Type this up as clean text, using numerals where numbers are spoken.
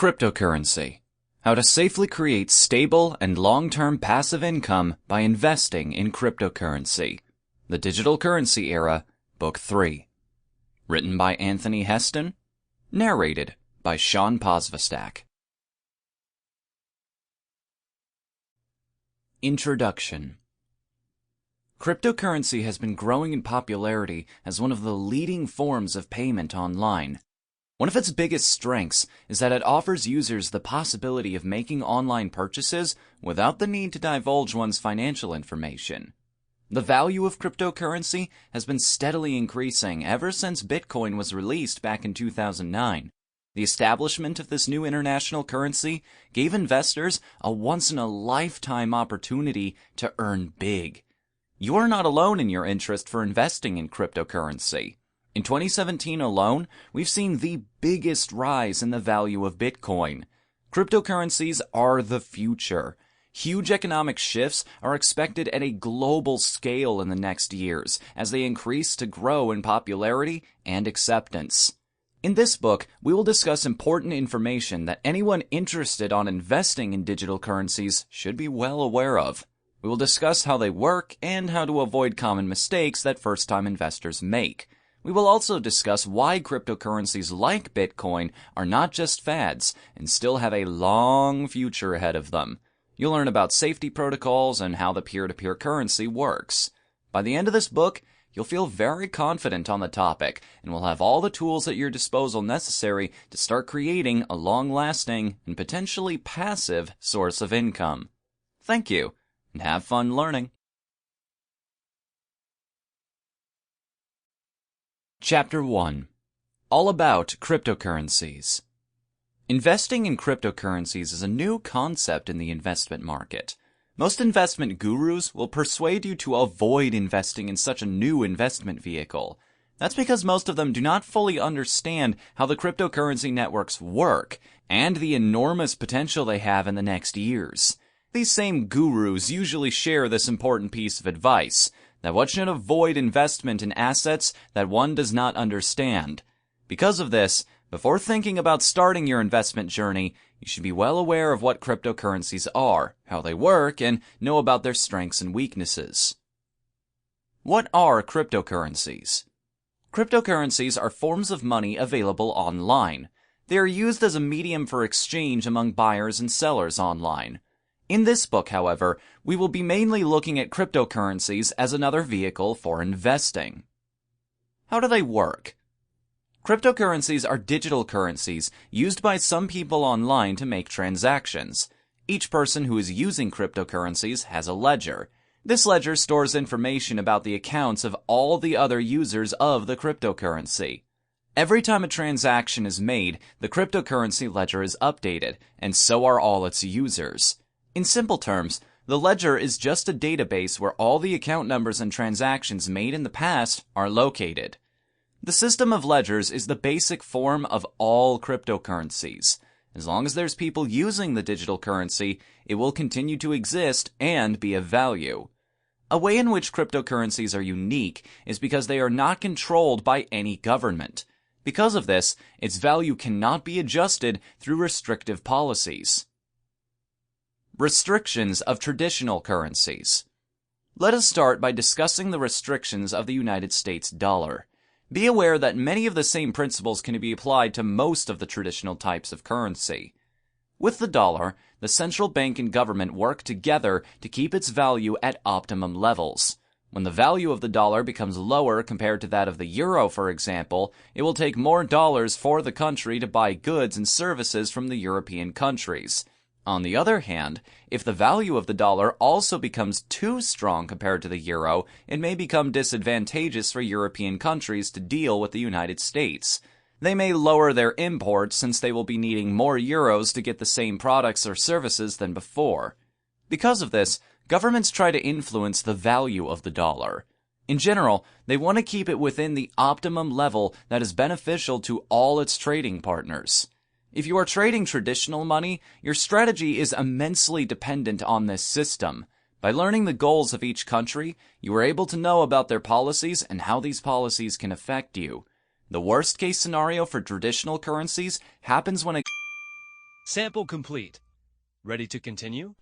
Cryptocurrency. How to safely create stable and long-term passive income by investing in cryptocurrency. The Digital Currency Era, Book 3. Written by Anthony Heston. Narrated by Sean Posvistak. Introduction. Cryptocurrency has been growing in popularity as one of the leading forms of payment online. One of its biggest strengths is that it offers users the possibility of making online purchases without the need to divulge one's financial information. The value of cryptocurrency has been steadily increasing ever since Bitcoin was released back in 2009. The establishment of this new international currency gave investors a once-in-a-lifetime opportunity to earn big. You are not alone in your interest for investing in cryptocurrency. In 2017 alone, we've seen the biggest rise in the value of Bitcoin. Cryptocurrencies are the future. Huge economic shifts are expected at a global scale in the next years as they increase to grow in popularity and acceptance. In this book, we will discuss important information that anyone interested on investing in digital currencies should be well aware of. We will discuss how they work and how to avoid common mistakes that first-time investors make. We will also discuss why cryptocurrencies like Bitcoin are not just fads and still have a long future ahead of them. You'll learn about safety protocols and how the peer-to-peer currency works. By the end of this book, you'll feel very confident on the topic and will have all the tools at your disposal necessary to start creating a long-lasting and potentially passive source of income. Thank you, and have fun learning. Chapter 1. All about cryptocurrencies. Investing in cryptocurrencies is a new concept in the investment market. Most investment gurus will persuade you to avoid investing in such a new investment vehicle. That's because most of them do not fully understand how the cryptocurrency networks work and the enormous potential they have in the next years. These same gurus usually share this important piece of advice, that one should avoid investment in assets that one does not understand. Because of this, before thinking about starting your investment journey, you should be well aware of what cryptocurrencies are, how they work, and know about their strengths and weaknesses. What are cryptocurrencies? Cryptocurrencies are forms of money available online. They are used as a medium for exchange among buyers and sellers online. In this book, however, we will be mainly looking at cryptocurrencies as another vehicle for investing. How do they work? Cryptocurrencies are digital currencies used by some people online to make transactions. Each person who is using cryptocurrencies has a ledger. This ledger stores information about the accounts of all the other users of the cryptocurrency. Every time a transaction is made, the cryptocurrency ledger is updated, and so are all its users. In simple terms, the ledger is just a database where all the account numbers and transactions made in the past are located. The system of ledgers is the basic form of all cryptocurrencies. As long as there's people using the digital currency, it will continue to exist and be of value. A way in which cryptocurrencies are unique is because they are not controlled by any government. Because of this, its value cannot be adjusted through restrictive policies. Restrictions of traditional currencies. Let us start by discussing the restrictions of the United States dollar. Be aware that many of the same principles can be applied to most of the traditional types of currency. With the dollar, the central bank and government work together to keep its value at optimum levels. When the value of the dollar becomes lower compared to that of the euro, for example, it will take more dollars for the country to buy goods and services from the European countries. On the other hand, if the value of the dollar also becomes too strong compared to the euro, it may become disadvantageous for European countries to deal with the United States. They may lower their imports since they will be needing more euros to get the same products or services than before. Because of this, governments try to influence the value of the dollar. In general, they want to keep it within the optimum level that is beneficial to all its trading partners. If you are trading traditional money, your strategy is immensely dependent on this system. By learning the goals of each country, you are able to know about their policies and how these policies can affect you. The worst case scenario for traditional currencies happens when a Sample complete. Ready to continue?